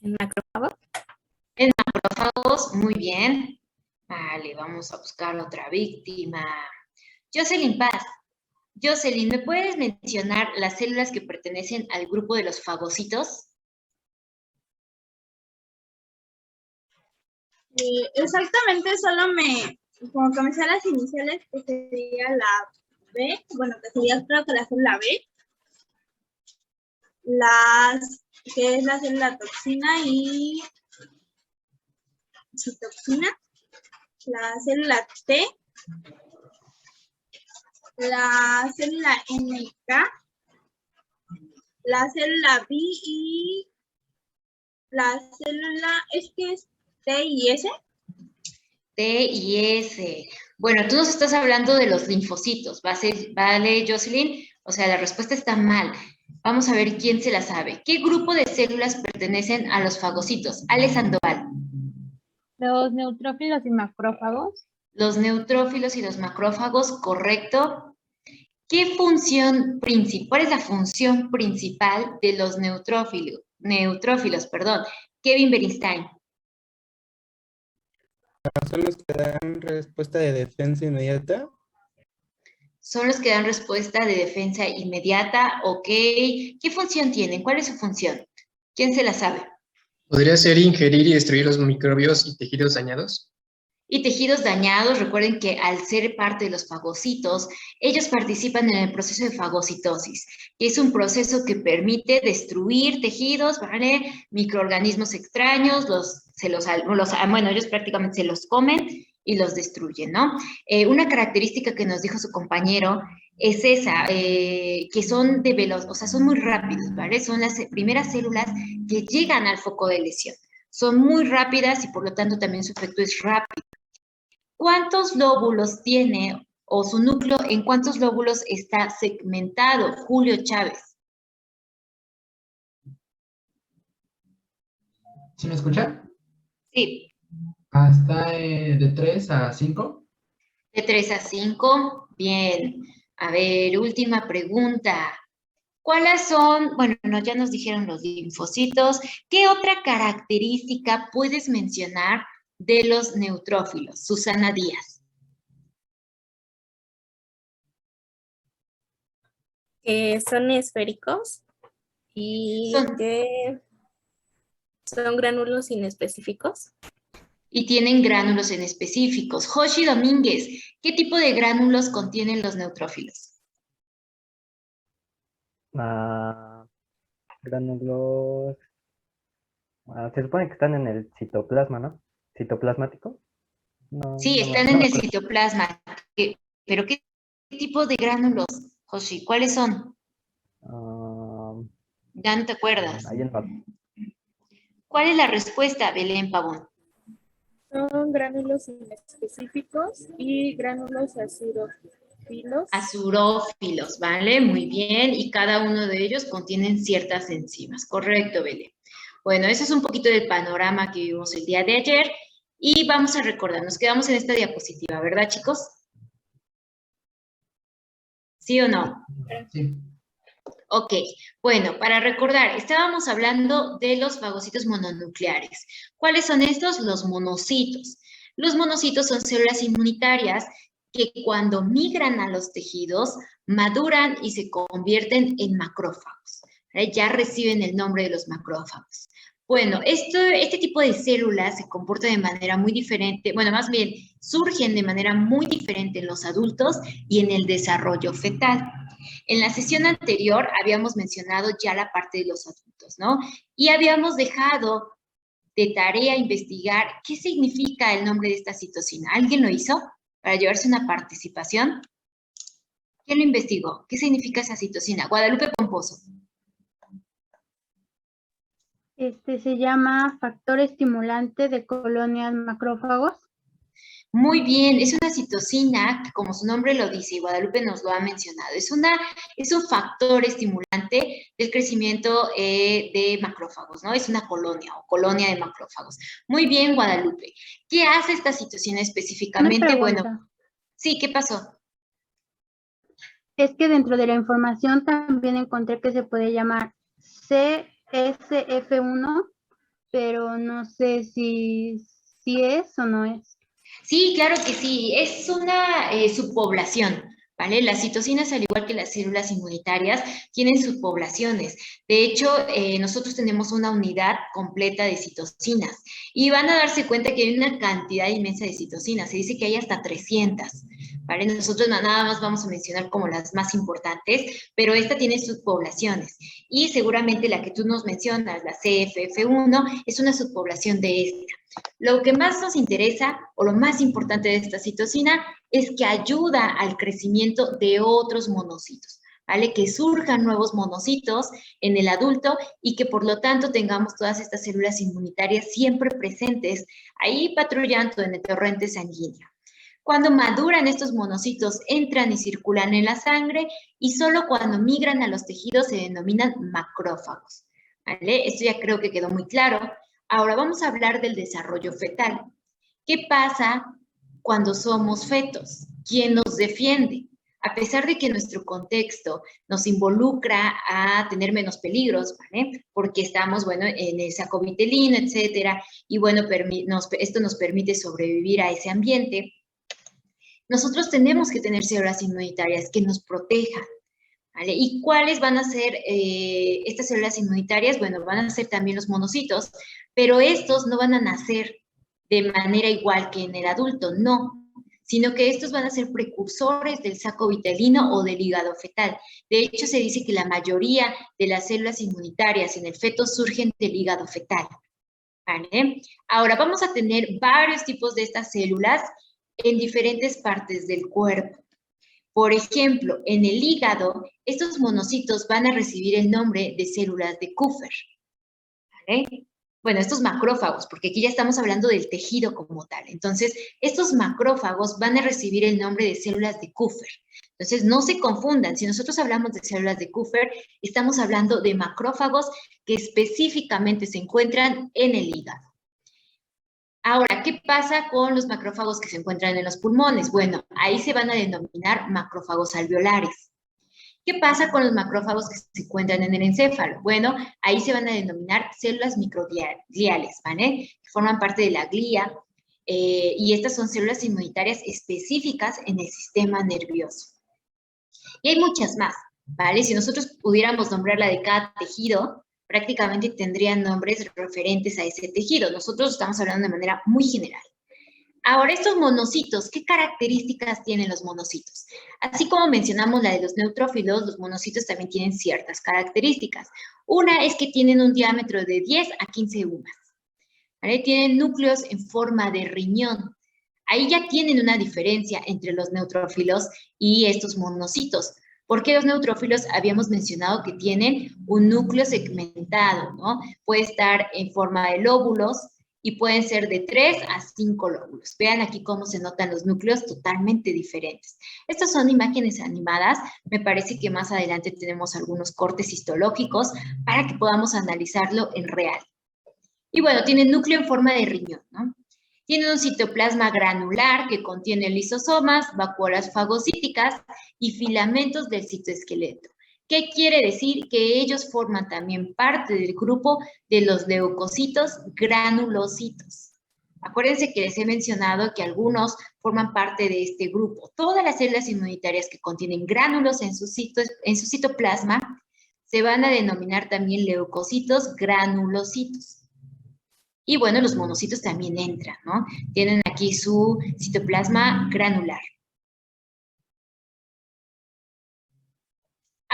¿En macrófagos? En macrófagos, muy bien. Vale, vamos a buscar otra víctima. Jocelyn Paz. Jocelyn, ¿me puedes mencionar las células que pertenecen al grupo de los fagocitos? Exactamente, como que me sé las iniciales, que sería la B, bueno, que sería creo que la célula B, que es la célula toxina y citoxina, la célula T, la célula NK, la célula B y la célula, es que es T y S. T y S. Bueno, tú nos estás hablando de los linfocitos, ¿vale, Jocelyn? O sea, la respuesta está mal. Vamos a ver quién se la sabe. ¿Qué grupo de células pertenecen a los fagocitos? Ale Sandoval. Los neutrófilos y macrófagos. Los neutrófilos y los macrófagos, correcto. ¿Qué función principal? ¿Cuál es la función principal de los neutrófilos, perdón? Kevin Beristain. ¿Son los que dan respuesta de defensa inmediata? Son los que dan respuesta de defensa inmediata, ok. ¿Qué función tienen? ¿Cuál es su función? ¿Quién se la sabe? ¿Podría ser ingerir y destruir los microbios y tejidos dañados? Y tejidos dañados, recuerden que al ser parte de los fagocitos, ellos participan en el proceso de fagocitosis, que es un proceso que permite destruir tejidos, ¿vale? Microorganismos extraños, bueno, ellos prácticamente se los comen y los destruyen, ¿no? Una característica que nos dijo su compañero es esa, que son o sea, son muy rápidos, ¿vale? Son las primeras células que llegan al foco de lesión. Son muy rápidas y por lo tanto también su efecto es rápido. ¿Cuántos lóbulos tiene o su núcleo en cuántos lóbulos está segmentado, Julio Chávez? ¿Sí me escucha? Sí. Está de 3 a 5. De 3 a 5. Bien. A ver, última pregunta. ¿Cuáles son? Bueno, ya nos dijeron los linfocitos. ¿Qué otra característica puedes mencionar de los neutrófilos? Susana Díaz. Que son esféricos y que son gránulos inespecíficos. Y tienen gránulos en específicos. Joshi Domínguez, ¿qué tipo de gránulos contienen los neutrófilos? Gránulos. Se supone que están en el citoplasma, ¿no? ¿Citoplasmático? No, Sí, están en el citoplasma. ¿Pero qué tipo de gránulos, Joshi? ¿Cuáles son? Ya no te acuerdas. ¿Cuál es la respuesta, Belén Pavón? Son gránulos inespecíficos y gránulos azurófilos. Azurófilos, ¿vale? Muy bien. Y cada uno de ellos contienen ciertas enzimas. Correcto, Belén. Bueno, eso es un poquito del panorama que vimos el día de ayer. Y vamos a recordar, nos quedamos en esta diapositiva, ¿verdad, chicos? ¿Sí o no? Sí. Ok, bueno, para recordar, estábamos hablando de los fagocitos mononucleares. ¿Cuáles son estos? Los monocitos. Los monocitos son células inmunitarias que cuando migran a los tejidos, maduran y se convierten en macrófagos. Ya reciben el nombre de los macrófagos. Bueno, este tipo de células se comportan de manera muy diferente, bueno, más bien surgen de manera muy diferente en los adultos y en el desarrollo fetal. En la sesión anterior habíamos mencionado ya la parte de los adultos, ¿no? Y habíamos dejado de tarea investigar qué significa el nombre de esta citosina. ¿Alguien lo hizo para llevarse una participación? ¿Quién lo investigó? ¿Qué significa esa citosina? Guadalupe Pomposo. Se llama factor estimulante de colonias macrófagos. Muy bien, es una citosina que, como su nombre lo dice, y Guadalupe nos lo ha mencionado, es un factor estimulante del crecimiento de macrófagos, ¿no? Es una colonia o colonia de macrófagos. Muy bien, Guadalupe. ¿Qué hace esta citosina específicamente? Bueno, sí, ¿qué pasó? Es que dentro de la información también encontré que se puede llamar CSF1 pero no sé si es o no es. Sí, claro que sí, es una subpoblación, ¿vale? Las citocinas, al igual que las células inmunitarias, tienen subpoblaciones. De hecho, nosotros tenemos una unidad completa de citocinas y van a darse cuenta que hay una cantidad inmensa de citocinas. Se dice que hay hasta 300, ¿vale? Nosotros nada más vamos a mencionar como las más importantes, pero esta tiene subpoblaciones. Y seguramente la que tú nos mencionas, la CFF1, es una subpoblación de esta. Lo que más nos interesa, o lo más importante de esta citocina, es que ayuda al crecimiento de otros monocitos, ¿vale? Que surjan nuevos monocitos en el adulto y que por lo tanto tengamos todas estas células inmunitarias siempre presentes, ahí patrullando en el torrente sanguíneo. Cuando maduran estos monocitos, entran y circulan en la sangre y solo cuando migran a los tejidos se denominan macrófagos, ¿vale? Esto ya creo que quedó muy claro. Ahora vamos a hablar del desarrollo fetal. ¿Qué pasa cuando somos fetos? ¿Quién nos defiende? A pesar de que nuestro contexto nos involucra a tener menos peligros, ¿vale? Porque estamos, bueno, en el saco vitelino, etcétera, y bueno, esto nos permite sobrevivir a ese ambiente. Nosotros tenemos que tener células inmunitarias que nos protejan, ¿vale? ¿Y cuáles van a ser estas células inmunitarias? Bueno, van a ser también los monocitos, pero estos no van a nacer de manera igual que en el adulto, no, sino que estos van a ser precursores del saco vitelino o del hígado fetal. De hecho, se dice que la mayoría de las células inmunitarias en el feto surgen del hígado fetal, ¿vale? Ahora, vamos a tener varios tipos de estas células en diferentes partes del cuerpo. Por ejemplo, en el hígado, estos monocitos van a recibir el nombre de células de Kupffer, ¿vale? Bueno, estos macrófagos, porque aquí ya estamos hablando del tejido como tal. Entonces, estos macrófagos van a recibir el nombre de células de Kupffer. Entonces, no se confundan. Si nosotros hablamos de células de Kupffer, estamos hablando de macrófagos que específicamente se encuentran en el hígado. Ahora, ¿qué pasa con los macrófagos que se encuentran en los pulmones? Bueno, ahí se van a denominar macrófagos alveolares. ¿Qué pasa con los macrófagos que se encuentran en el encéfalo? Bueno, ahí se van a denominar células microgliales, ¿vale? Que forman parte de la glía, y estas son células inmunitarias específicas en el sistema nervioso. Y hay muchas más, ¿vale? Si nosotros pudiéramos nombrar la de cada tejido, prácticamente tendrían nombres referentes a ese tejido. Nosotros estamos hablando de manera muy general. Ahora, estos monocitos, ¿qué características tienen los monocitos? Así como mencionamos la de los neutrófilos, los monocitos también tienen ciertas características. Una es que tienen un diámetro de 10 a 15 UMAS, ¿vale? Tienen núcleos en forma de riñón. Ahí ya tienen una diferencia entre los neutrófilos y estos monocitos. Porque los neutrófilos habíamos mencionado que tienen un núcleo segmentado, ¿no? Puede estar en forma de lóbulos, y pueden ser de 3 a 5 lóbulos. Vean aquí cómo se notan los núcleos totalmente diferentes. Estas son imágenes animadas. Me parece que más adelante tenemos algunos cortes histológicos para que podamos analizarlo en real. Y bueno, tienen núcleo en forma de riñón, ¿no? Tienen un citoplasma granular que contiene lisosomas, vacuolas fagocíticas y filamentos del citoesqueleto. ¿Qué quiere decir? Que ellos forman también parte del grupo de los leucocitos granulocitos. Acuérdense que les he mencionado que algunos forman parte de este grupo. Todas las células inmunitarias que contienen gránulos en su citoplasma se van a denominar también leucocitos granulocitos. Y bueno, los monocitos también entran, ¿no? Tienen aquí su citoplasma granular.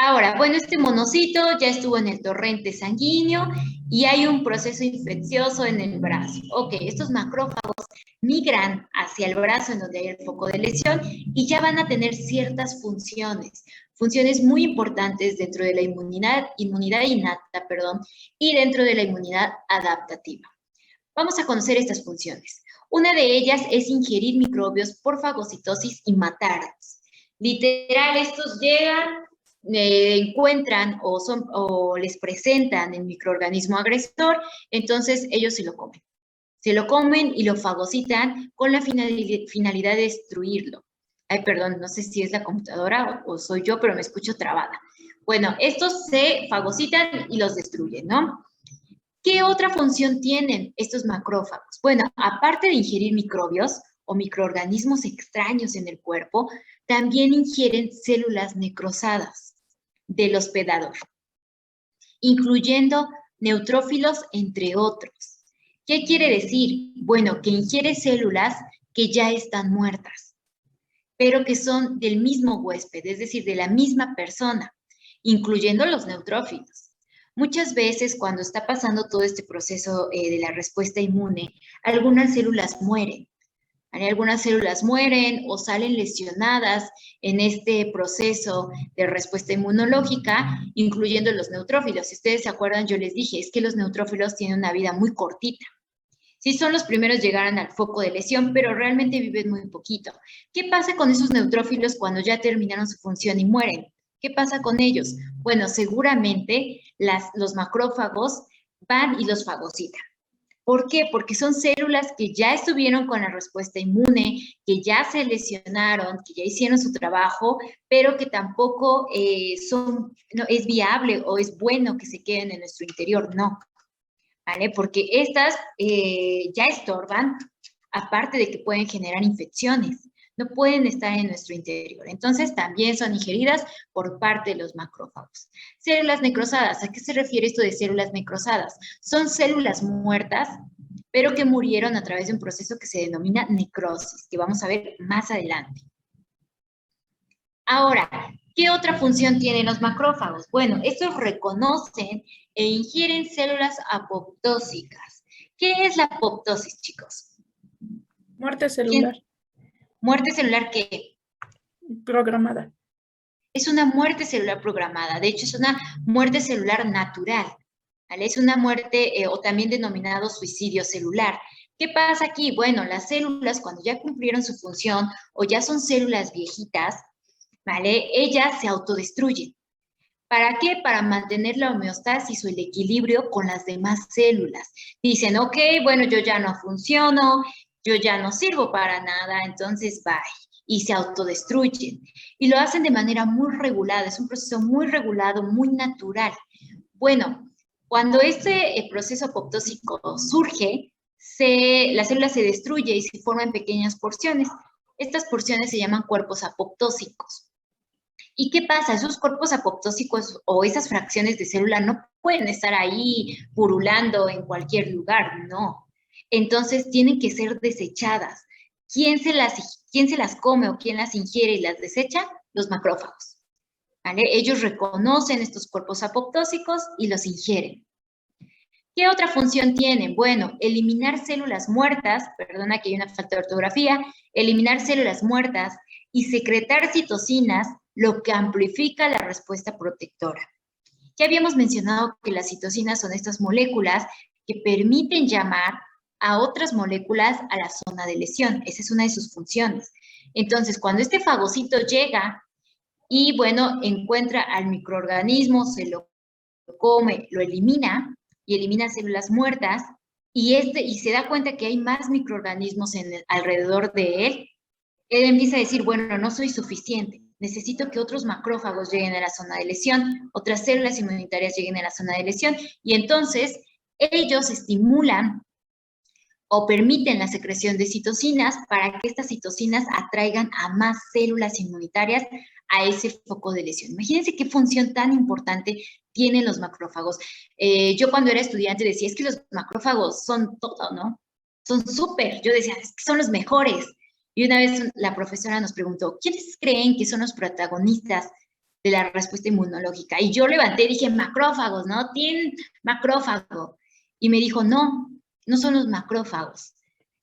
Ahora, bueno, este monocito ya estuvo en el torrente sanguíneo y hay un proceso infeccioso en el brazo. Ok, estos macrófagos migran hacia el brazo en donde hay el foco de lesión y ya van a tener ciertas funciones muy importantes dentro de la inmunidad innata, y dentro de la inmunidad adaptativa. Vamos a conocer estas funciones. Una de ellas es ingerir microbios por fagocitosis y matarlos. Literal, estos llegan, encuentran o les presentan el microorganismo agresor, entonces ellos se lo comen. Se lo comen y lo fagocitan con la finalidad de destruirlo. Ay, perdón, no sé si es la computadora o soy yo, pero me escucho trabada. Bueno, estos se fagocitan y los destruyen, ¿no? ¿Qué otra función tienen estos macrófagos? Bueno, aparte de ingerir microbios o microorganismos extraños en el cuerpo, también ingieren células necrosadas del hospedador, incluyendo neutrófilos, entre otros. ¿Qué quiere decir? Bueno, que ingiere células que ya están muertas, pero que son del mismo huésped, es decir, de la misma persona, incluyendo los neutrófilos. Muchas veces cuando está pasando todo este proceso de la respuesta inmune, algunas células mueren. Algunas células mueren o salen lesionadas en este proceso de respuesta inmunológica, incluyendo los neutrófilos. Si ustedes se acuerdan, yo les dije, es que los neutrófilos tienen una vida muy cortita. Sí son los primeros llegaron al foco de lesión, pero realmente viven muy poquito. ¿Qué pasa con esos neutrófilos cuando ya terminaron su función y mueren? ¿Qué pasa con ellos? Bueno, seguramente los macrófagos van y los fagocitan. ¿Por qué? Porque son células que ya estuvieron con la respuesta inmune, que ya se lesionaron, que ya hicieron su trabajo, pero que tampoco no, es viable o es bueno que se queden en nuestro interior, no. ¿Vale? Porque estas ya estorban, aparte de que pueden generar infecciones, no pueden estar en nuestro interior. Entonces, también son ingeridas por parte de los macrófagos. Células necrosadas, ¿a qué se refiere esto de células necrosadas? Son células muertas, pero que murieron a través de un proceso que se denomina necrosis, que vamos a ver más adelante. Ahora, ¿qué otra función tienen los macrófagos? Bueno, estos reconocen e ingieren células apoptósicas. ¿Qué es la apoptosis, chicos? Muerte celular. ¿Muerte celular qué? Programada. Es una muerte celular programada. De hecho, es una muerte celular natural. ¿Vale? Es una muerte o también denominado suicidio celular. ¿Qué pasa aquí? Bueno, las células cuando ya cumplieron su función o ya son células viejitas, ¿vale? Ellas se autodestruyen. ¿Para qué? Para mantener la homeostasis o el equilibrio con las demás células. Dicen, ok, bueno, yo ya no funciono, yo ya no sirvo para nada, entonces bye. Y se autodestruyen. Y lo hacen de manera muy regulada, es un proceso muy regulado, muy natural. Bueno, cuando este proceso apoptósico surge, la célula se destruye y se forma en pequeñas porciones. Estas porciones se llaman cuerpos apoptósicos. ¿Y qué pasa? Esos cuerpos apoptósicos o esas fracciones de célula no pueden estar ahí purulando en cualquier lugar, no. Entonces tienen que ser desechadas. ¿Quién se las come o quién las ingiere y las desecha? Los macrófagos. ¿Vale? Ellos reconocen estos cuerpos apoptósicos y los ingieren. ¿Qué otra función tienen? Bueno, eliminar células muertas, perdona que hay una falta de ortografía, eliminar células muertas y secretar citocinas, lo que amplifica la respuesta protectora. Ya habíamos mencionado que las citocinas son estas moléculas que permiten llamar a otras moléculas a la zona de lesión. Esa es una de sus funciones. Entonces, cuando este fagocito llega y, bueno, encuentra al microorganismo, se lo come, lo elimina y elimina células muertas y se da cuenta que hay más microorganismos alrededor de él empieza a decir, bueno, no soy suficiente. Necesito que otros macrófagos lleguen a la zona de lesión, otras células inmunitarias lleguen a la zona de lesión, y entonces ellos estimulan o permiten la secreción de citocinas para que estas citocinas atraigan a más células inmunitarias a ese foco de lesión. Imagínense qué función tan importante tienen los macrófagos. Yo cuando era estudiante decía, es que los macrófagos son todo, ¿no? Son súper. Yo decía, es que son los mejores. Y una vez la profesora nos preguntó, ¿quiénes creen que son los protagonistas de la respuesta inmunológica? Y yo levanté y dije, macrófagos, ¿no? Tienen macrófago. Y me dijo, no son los macrófagos.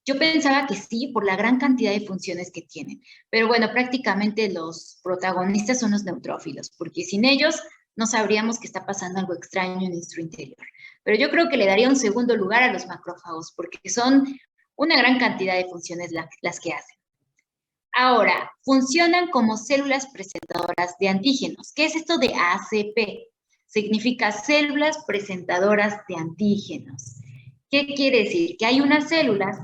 Yo pensaba que sí, por la gran cantidad de funciones que tienen. Pero bueno, prácticamente los protagonistas son los neutrófilos, porque sin ellos no sabríamos que está pasando algo extraño en nuestro interior. Pero yo creo que le daría un segundo lugar a los macrófagos, porque son una gran cantidad de funciones las que hacen. Ahora, funcionan como células presentadoras de antígenos. ¿Qué es esto de ACP? Significa células presentadoras de antígenos. ¿Qué quiere decir? Que hay unas células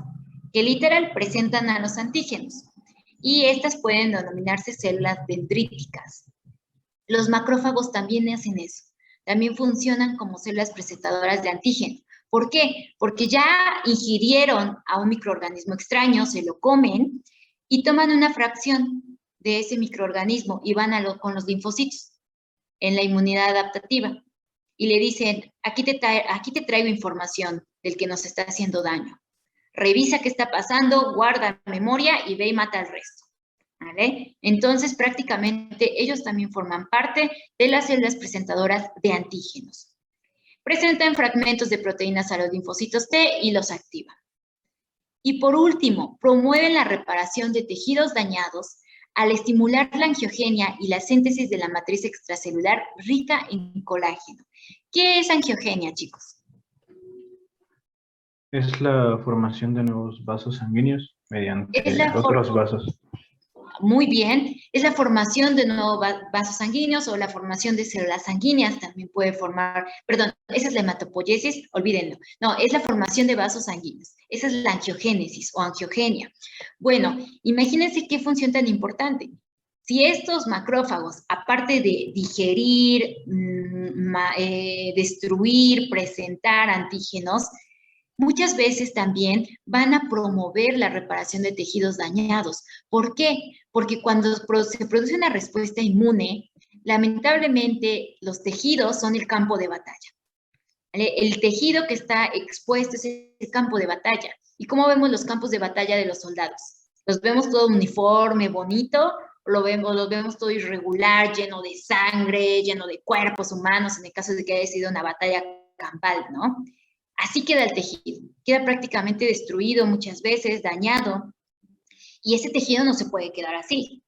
que literal presentan a los antígenos y estas pueden denominarse células dendríticas. Los macrófagos también hacen eso. También funcionan como células presentadoras de antígeno. ¿Por qué? Porque ya ingirieron a un microorganismo extraño, se lo comen y toman una fracción de ese microorganismo y van con los linfocitos en la inmunidad adaptativa y le dicen, aquí te traigo información del que nos está haciendo daño. Revisa qué está pasando, guarda memoria y ve y mata al resto. ¿Vale? Entonces, prácticamente, ellos también forman parte de las células presentadoras de antígenos. Presentan fragmentos de proteínas a los linfocitos T y los activan. Y por último, promueven la reparación de tejidos dañados al estimular la angiogenia y la síntesis de la matriz extracelular rica en colágeno. ¿Qué es angiogenia, chicos? Es la formación de nuevos vasos sanguíneos mediante Es la otros vasos. Muy bien, es la formación de nuevos vasos sanguíneos o la formación de células sanguíneas también puede formar, perdón, esa es la hematopoiesis, olvídenlo. No, es la formación de vasos sanguíneos. Esa es la angiogénesis o angiogenia. Bueno, imagínense qué función tan importante. Si estos macrófagos, aparte de digerir, destruir, presentar antígenos, muchas veces también van a promover la reparación de tejidos dañados. ¿Por qué? Porque cuando se produce una respuesta inmune, lamentablemente los tejidos son el campo de batalla. ¿Vale? El tejido que está expuesto es el campo de batalla. ¿Y cómo vemos los campos de batalla de los soldados? ¿Los vemos todo uniforme, bonito? ¿O los vemos todo irregular, lleno de sangre, lleno de cuerpos humanos, en el caso de que haya sido una batalla campal, ¿no? Así queda el tejido, queda prácticamente destruido muchas veces, dañado, y ese tejido no se puede quedar así.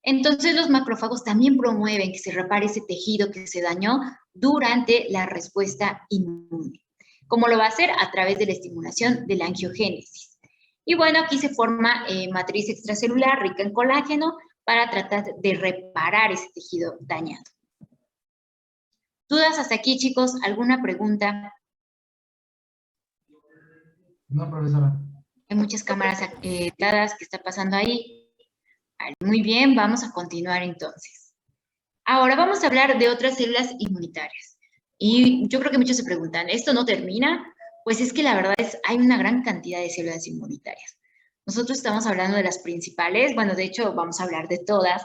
Entonces los macrófagos también promueven que se repare ese tejido que se dañó durante la respuesta inmune. ¿Cómo lo va a hacer? A través de la estimulación de la angiogénesis. Y bueno, aquí se forma matriz extracelular rica en colágeno para tratar de reparar ese tejido dañado. ¿Dudas hasta aquí, chicos? ¿Alguna pregunta? No, profesora. Hay muchas cámaras activadas. ¿Qué está pasando ahí? Vale, muy bien, vamos a continuar entonces. Ahora vamos a hablar de otras células inmunitarias. Y yo creo que muchos se preguntan, ¿esto no termina? Pues es que la verdad es, hay una gran cantidad de células inmunitarias. Nosotros estamos hablando de las principales, bueno, de hecho vamos a hablar de todas,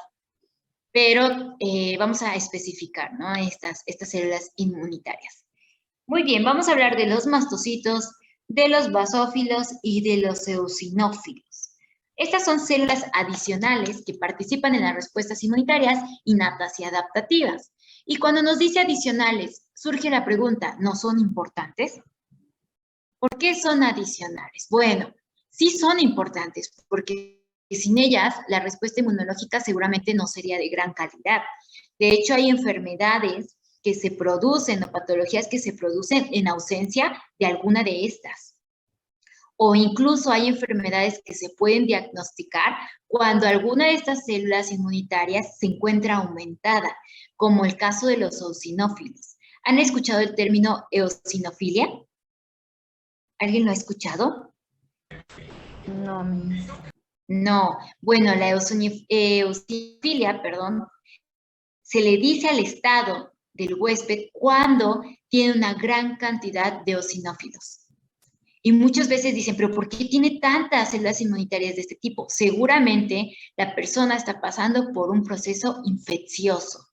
pero vamos a especificar, ¿no? Estas células inmunitarias. Muy bien, vamos a hablar de los mastocitos, de los basófilos y de los eosinófilos. Estas son células adicionales que participan en las respuestas inmunitarias innatas y adaptativas. Y cuando nos dice adicionales, surge la pregunta, ¿no son importantes? ¿Por qué son adicionales? Bueno, sí son importantes, porque sin ellas la respuesta inmunológica seguramente no sería de gran calidad. De hecho, hay enfermedades que se producen o patologías que se producen en ausencia de alguna de estas. O incluso hay enfermedades que se pueden diagnosticar cuando alguna de estas células inmunitarias se encuentra aumentada, como el caso de los eosinófilos. ¿Han escuchado el término eosinofilia? ¿Alguien lo ha escuchado? No, Miss. No. Bueno, la eosinofilia, se le dice al estado del huésped cuando tiene una gran cantidad de eosinófilos. Y muchas veces dicen, ¿pero por qué tiene tantas células inmunitarias de este tipo? Seguramente la persona está pasando por un proceso infeccioso.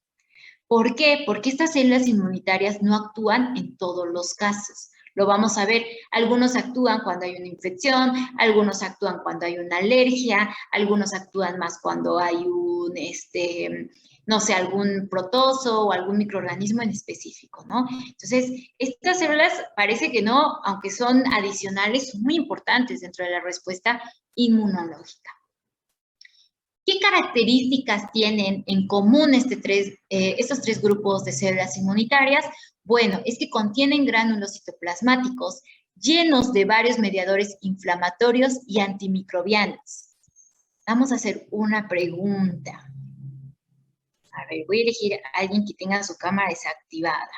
¿Por qué? Porque estas células inmunitarias no actúan en todos los casos. Lo vamos a ver, algunos actúan cuando hay una infección, algunos actúan cuando hay una alergia, algunos actúan más cuando hay un, no sé, algún protozo o algún microorganismo en específico, ¿no? Entonces, estas células parece que no, aunque son adicionales, son muy importantes dentro de la respuesta inmunológica. ¿Qué características tienen en común estos tres grupos de células inmunitarias? Bueno, es que contienen gránulos citoplasmáticos llenos de varios mediadores inflamatorios y antimicrobianos. Vamos a hacer una pregunta. A ver, voy a elegir a alguien que tenga su cámara desactivada.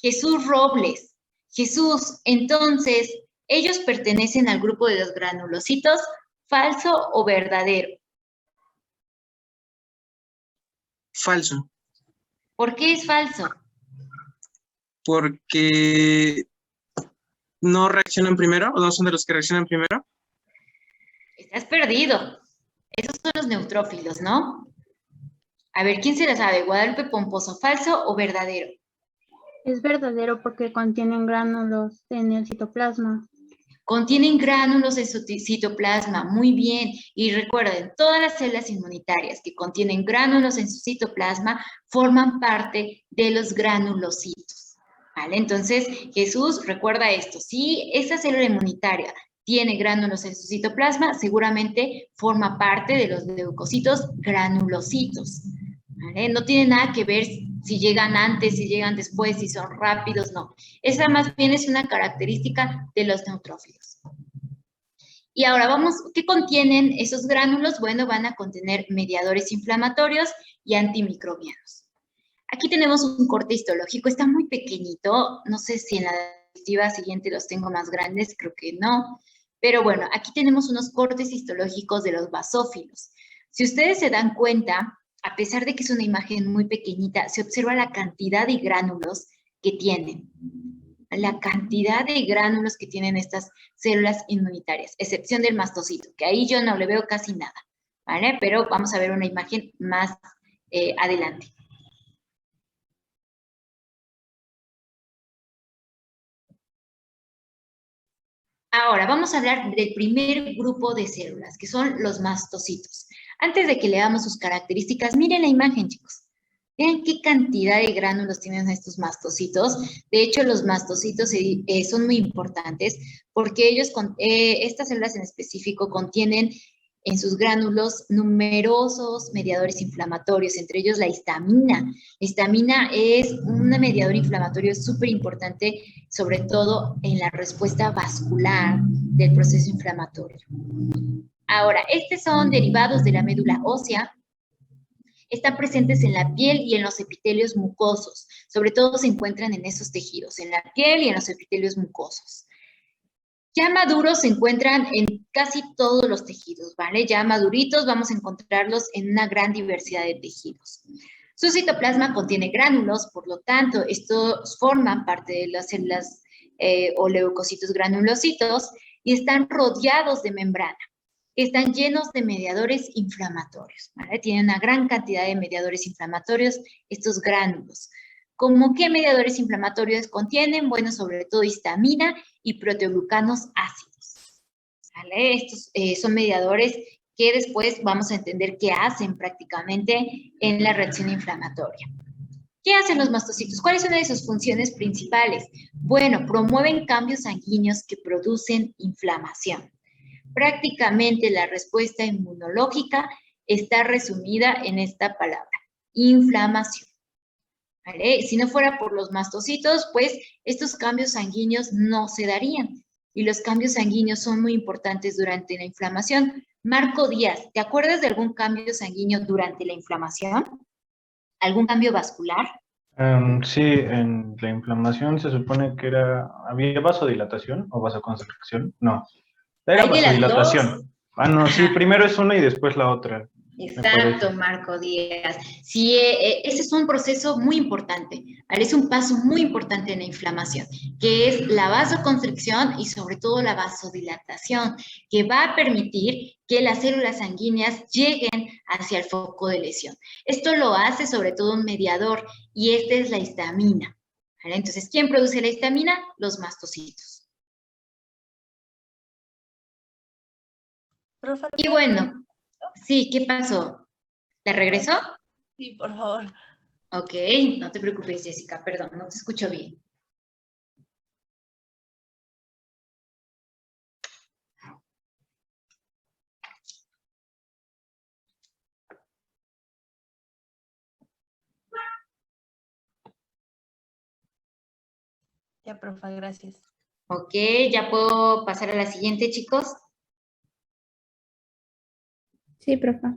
Jesús Robles. Jesús, entonces, ¿ellos pertenecen al grupo de los granulocitos? ¿Falso o verdadero? Falso. ¿Por qué es falso? Porque ¿No reaccionan primero o no son de los que reaccionan primero? Estás perdido. Esos son los neutrófilos, ¿no? A ver, ¿quién se la sabe? Guadalupe Pomposo, ¿falso o verdadero? Es verdadero porque contienen gránulos en el citoplasma. Contienen gránulos en su citoplasma, muy bien. Y recuerden, todas las células inmunitarias que contienen gránulos en su citoplasma forman parte de los granulocitos. ¿Vale? Entonces, Jesús, recuerda esto. Si esa célula inmunitaria tiene gránulos en su citoplasma, seguramente forma parte de los leucocitos granulocitos. ¿Vale? No tiene nada que ver si llegan antes, si llegan después, si son rápidos, no. Esa más bien es una característica de los neutrófilos. Y ahora vamos, ¿qué contienen esos gránulos? Bueno, van a contener mediadores inflamatorios y antimicrobianos. Aquí tenemos un corte histológico, está muy pequeñito, no sé si en la diapositiva siguiente los tengo más grandes, creo que no. Pero bueno, aquí tenemos unos cortes histológicos de los basófilos. Si ustedes se dan cuenta, a pesar de que es una imagen muy pequeñita, se observa la cantidad de gránulos que tienen. La cantidad de gránulos que tienen estas células inmunitarias, excepción del mastocito, que ahí yo no le veo casi nada, ¿vale? Pero vamos a ver una imagen más adelante. Ahora, vamos a hablar del primer grupo de células, que son los mastocitos. Antes de que leamos sus características, miren la imagen, chicos. Vean qué cantidad de gránulos tienen estos mastocitos. De hecho, los mastocitos son muy importantes porque estas células en específico contienen en sus gránulos numerosos mediadores inflamatorios, entre ellos la histamina. La histamina es un mediador inflamatorio súper importante, sobre todo en la respuesta vascular del proceso inflamatorio. Ahora, estos son derivados de la médula ósea, están presentes en la piel y en los epitelios mucosos, sobre todo se encuentran en esos tejidos, en la piel y en los epitelios mucosos. Ya maduros se encuentran en casi todos los tejidos, ¿vale? Ya maduritos vamos a encontrarlos en una gran diversidad de tejidos. Su citoplasma contiene gránulos, por lo tanto, estos forman parte de las células o leucocitos granulocitos y están rodeados de membrana. Están llenos de mediadores inflamatorios, ¿vale? Tienen una gran cantidad de mediadores inflamatorios, estos gránulos. ¿Cómo qué mediadores inflamatorios contienen? Bueno, sobre todo histamina y proteoglucanos ácidos, ¿vale? Estos son mediadores que después vamos a entender qué hacen prácticamente en la reacción inflamatoria. ¿Qué hacen los mastocitos? ¿Cuáles son de sus funciones principales? Bueno, promueven cambios sanguíneos que producen inflamación. Prácticamente la respuesta inmunológica está resumida en esta palabra, inflamación. ¿Vale? Si no fuera por los mastocitos, pues estos cambios sanguíneos no se darían. Y los cambios sanguíneos son muy importantes durante la inflamación. Marco Díaz, ¿te acuerdas de algún cambio sanguíneo durante la inflamación? ¿Algún cambio vascular? Sí, en la inflamación se supone que había vasodilatación o vasoconstricción. No, era ¿Hay de las vasodilatación. dos? Ah, no, sí, Ajá. primero es una y después la otra. Exacto, Marco Díaz. Sí, ese es un proceso muy importante, ¿vale? Es un paso muy importante en la inflamación, que es la vasoconstricción y sobre todo la vasodilatación, que va a permitir que las células sanguíneas lleguen hacia el foco de lesión. Esto lo hace sobre todo un mediador y esta es la histamina, ¿vale? Entonces, ¿quién produce la histamina? Los mastocitos. Y bueno, sí, ¿qué pasó? ¿Te regresó? Sí, por favor. Ok, no te preocupes, Jessica, perdón, no te escucho bien. Ya, profe, gracias. Ok, ¿ya puedo pasar a la siguiente, chicos? Sí, profe.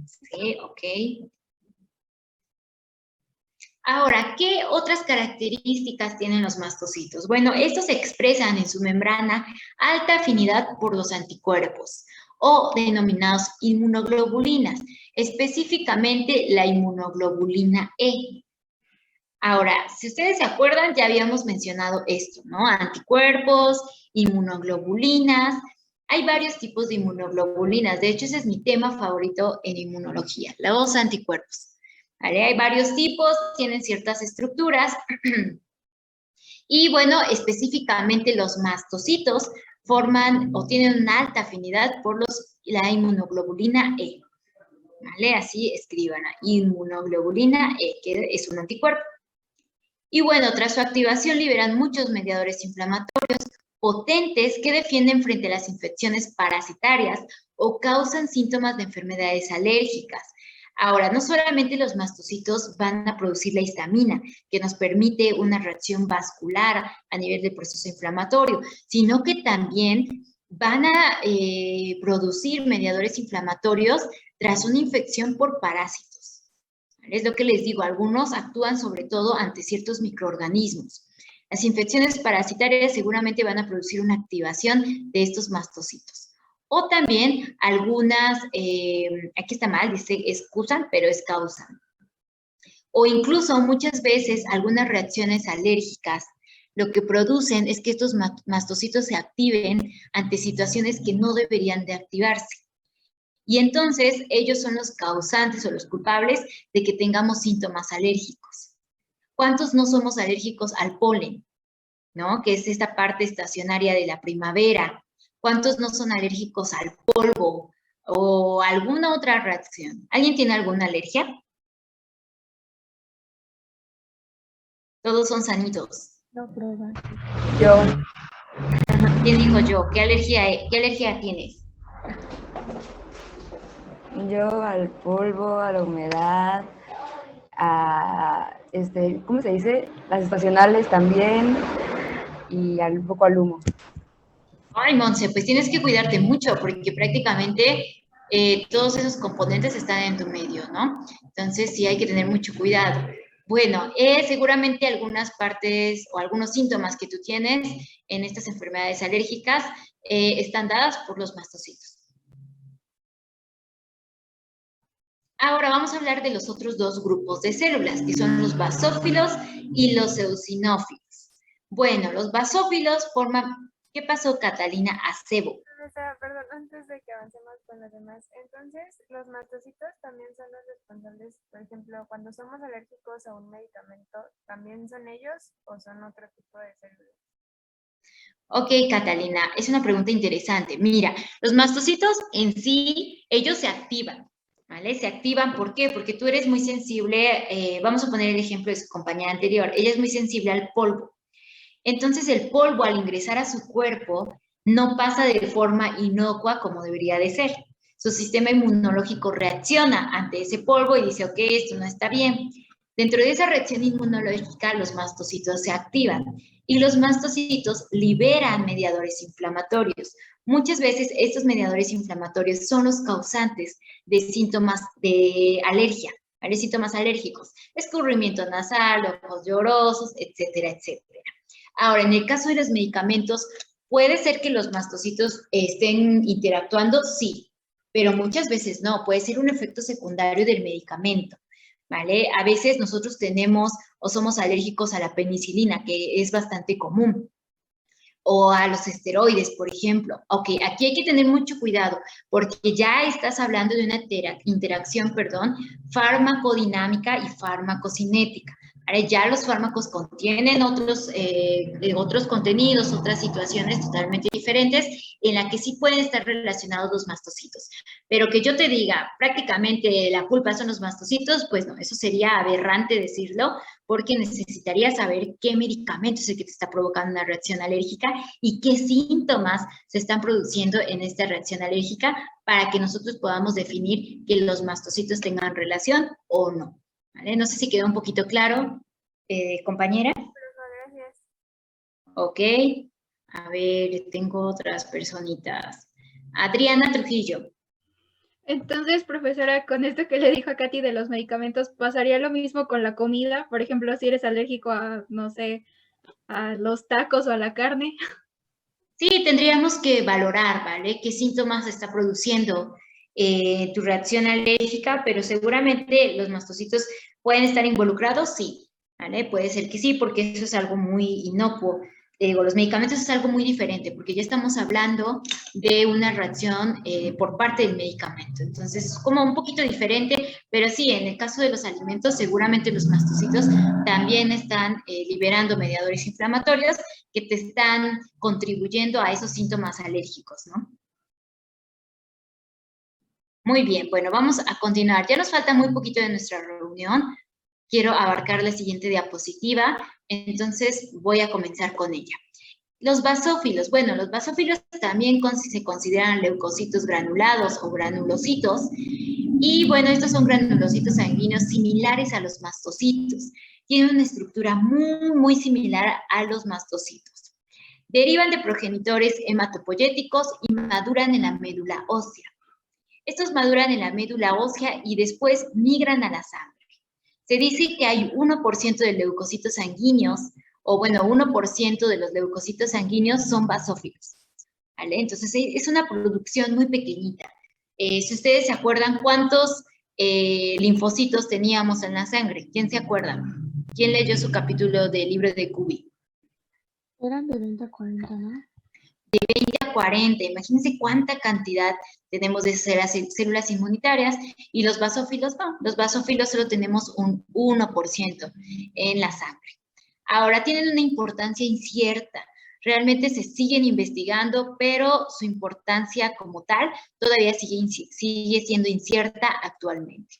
Sí, ok. Ahora, ¿qué otras características tienen los mastocitos? Bueno, estos expresan en su membrana alta afinidad por los anticuerpos o denominados inmunoglobulinas, específicamente la inmunoglobulina E. Ahora, si ustedes se acuerdan, ya habíamos mencionado esto, ¿no? Anticuerpos, inmunoglobulinas. Hay varios tipos de inmunoglobulinas. De hecho, ese es mi tema favorito en inmunología, los anticuerpos. ¿Vale? Hay varios tipos, tienen ciertas estructuras. Y bueno, específicamente los mastocitos forman o tienen una alta afinidad por la inmunoglobulina E. ¿Vale? Así escriban, inmunoglobulina E, que es un anticuerpo. Y bueno, tras su activación liberan muchos mediadores inflamatorios potentes que defienden frente a las infecciones parasitarias o causan síntomas de enfermedades alérgicas. Ahora, no solamente los mastocitos van a producir la histamina, que nos permite una reacción vascular a nivel del proceso inflamatorio, sino que también van a producir mediadores inflamatorios tras una infección por parásitos. Es lo que les digo, algunos actúan sobre todo ante ciertos microorganismos. Las infecciones parasitarias seguramente van a producir una activación de estos mastocitos. O también algunas, aquí está mal, dice excusan, pero es causan. O incluso muchas veces algunas reacciones alérgicas lo que producen es que estos mastocitos se activen ante situaciones que no deberían de activarse. Y entonces ellos son los causantes o los culpables de que tengamos síntomas alérgicos. ¿Cuántos no somos alérgicos al polen? ¿No? Que es esta parte estacionaria de la primavera. ¿Cuántos no son alérgicos al polvo o alguna otra reacción? ¿Alguien tiene alguna alergia? Todos son sanitos. No prueba. Yo, ¿Quién dijo yo? ¿Qué alergia tienes? yo al polvo, a la humedad, a, ¿cómo se dice? Las estacionales también y un poco al humo. Ay, Monse, pues tienes que cuidarte mucho porque prácticamente todos esos componentes están en tu medio, ¿no? Entonces sí hay que tener mucho cuidado. Bueno, seguramente algunas partes o algunos síntomas que tú tienes en estas enfermedades alérgicas están dadas por los mastocitos. Ahora vamos a hablar de los otros dos grupos de células, que son los basófilos y los eosinófilos. Bueno, los basófilos forman... ¿Qué pasó, Catalina Acebo? Perdón, antes de que avancemos con los demás, entonces, ¿los mastocitos también son los responsables, por ejemplo, cuando somos alérgicos a un medicamento, también son ellos o son otro tipo de células? Ok, Catalina, es una pregunta interesante. Mira, los mastocitos en sí, ellos se activan, ¿vale? Se activan, ¿por qué? Porque tú eres muy sensible, vamos a poner el ejemplo de su compañera anterior, ella es muy sensible al polvo. Entonces, el polvo al ingresar a su cuerpo no pasa de forma inocua como debería de ser. Su sistema inmunológico reacciona ante ese polvo y dice, ok, esto no está bien. Dentro de esa reacción inmunológica, los mastocitos se activan y los mastocitos liberan mediadores inflamatorios. Muchas veces estos mediadores inflamatorios son los causantes de síntomas de alergia, ¿vale? Síntomas alérgicos, escurrimiento nasal, ojos llorosos, etcétera, etcétera. Ahora, en el caso de los medicamentos, ¿puede ser que los mastocitos estén interactuando? Sí, pero muchas veces no. Puede ser un efecto secundario del medicamento, ¿vale? A veces nosotros tenemos o somos alérgicos a la penicilina, que es bastante común, o a los esteroides, por ejemplo. Ok, aquí hay que tener mucho cuidado, porque ya estás hablando de una interacción, farmacodinámica y farmacocinética. Ahora ya los fármacos contienen otros contenidos, otras situaciones totalmente diferentes en la que sí pueden estar relacionados los mastocitos. Pero que yo te diga, prácticamente la culpa son los mastocitos, pues no, eso sería aberrante decirlo, porque necesitarías saber qué medicamento es el que te está provocando una reacción alérgica y qué síntomas se están produciendo en esta reacción alérgica para que nosotros podamos definir que los mastocitos tengan relación o no. ¿Vale? No sé si quedó un poquito claro, compañera. Gracias. Ok. A ver, tengo otras personitas. Adriana Trujillo. Entonces, profesora, con esto que le dijo a Katy de los medicamentos, ¿pasaría lo mismo con la comida? Por ejemplo, si eres alérgico a, no sé, a los tacos o a la carne. Sí, tendríamos que valorar, ¿vale? ¿Qué síntomas está produciendo tu reacción alérgica? Pero seguramente los mastocitos pueden estar involucrados, sí. ¿Vale? Puede ser que sí, porque eso es algo muy inocuo. Los medicamentos es algo muy diferente, porque ya estamos hablando de una reacción por parte del medicamento. Entonces, es como un poquito diferente, pero sí, en el caso de los alimentos, seguramente los mastocitos también están liberando mediadores inflamatorios que te están contribuyendo a esos síntomas alérgicos, ¿no? Muy bien, bueno, vamos a continuar. Ya nos falta muy poquito de nuestra reunión. Quiero abarcar la siguiente diapositiva, entonces voy a comenzar con ella. Los basófilos. Bueno, los basófilos también se consideran leucocitos granulados o granulocitos. Y bueno, estos son granulocitos sanguíneos similares a los mastocitos. Tienen una estructura muy similar a los mastocitos. Derivan de progenitores hematopoyéticos y maduran en la médula ósea. Estos maduran en la médula ósea y después migran a la sangre. Se dice que hay 1% de leucocitos sanguíneos, o bueno, 1% de los leucocitos sanguíneos son basófilos, ¿vale? Entonces, es una producción muy pequeñita. Si ustedes se acuerdan, ¿cuántos linfocitos teníamos en la sangre? ¿Quién se acuerda? ¿Quién leyó su capítulo del libro de Cubi? Eran de 20 a 40, ¿no? De 20 a 40, imagínense cuánta cantidad tenemos de células inmunitarias, y los basófilos no, los basófilos solo tenemos un 1% en la sangre. Ahora, tienen una importancia incierta, realmente se siguen investigando, pero su importancia como tal todavía sigue siendo incierta actualmente.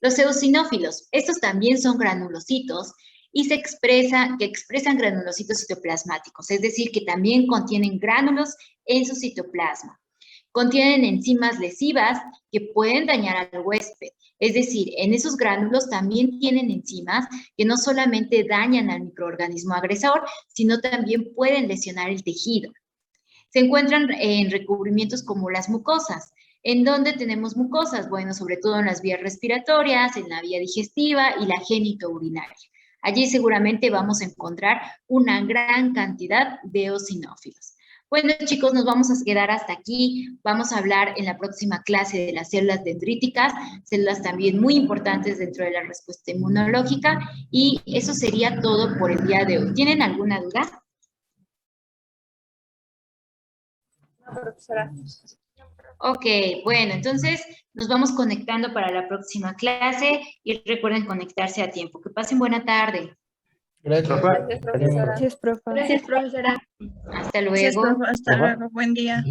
Los eosinófilos, estos también son granulocitos, y que expresan granulocitos citoplasmáticos, es decir, que también contienen gránulos en su citoplasma. Contienen enzimas lesivas que pueden dañar al huésped, es decir, en esos gránulos también tienen enzimas que no solamente dañan al microorganismo agresor, sino también pueden lesionar el tejido. Se encuentran en recubrimientos como las mucosas. ¿En dónde tenemos mucosas? Bueno, sobre todo en las vías respiratorias, en la vía digestiva y la genitourinaria. Allí seguramente vamos a encontrar una gran cantidad de eosinófilos. Bueno, chicos, nos vamos a quedar hasta aquí. Vamos a hablar en la próxima clase de las células dendríticas, células también muy importantes dentro de la respuesta inmunológica, y eso sería todo por el día de hoy. ¿Tienen alguna duda? No, profesora. Ok, bueno, entonces nos vamos conectando para la próxima clase y recuerden conectarse a tiempo. Que pasen buena tarde. Gracias. Gracias, profesora. Gracias, profe. Gracias, profesora. Hasta Gracias, luego. profe. Hasta luego. Buen día.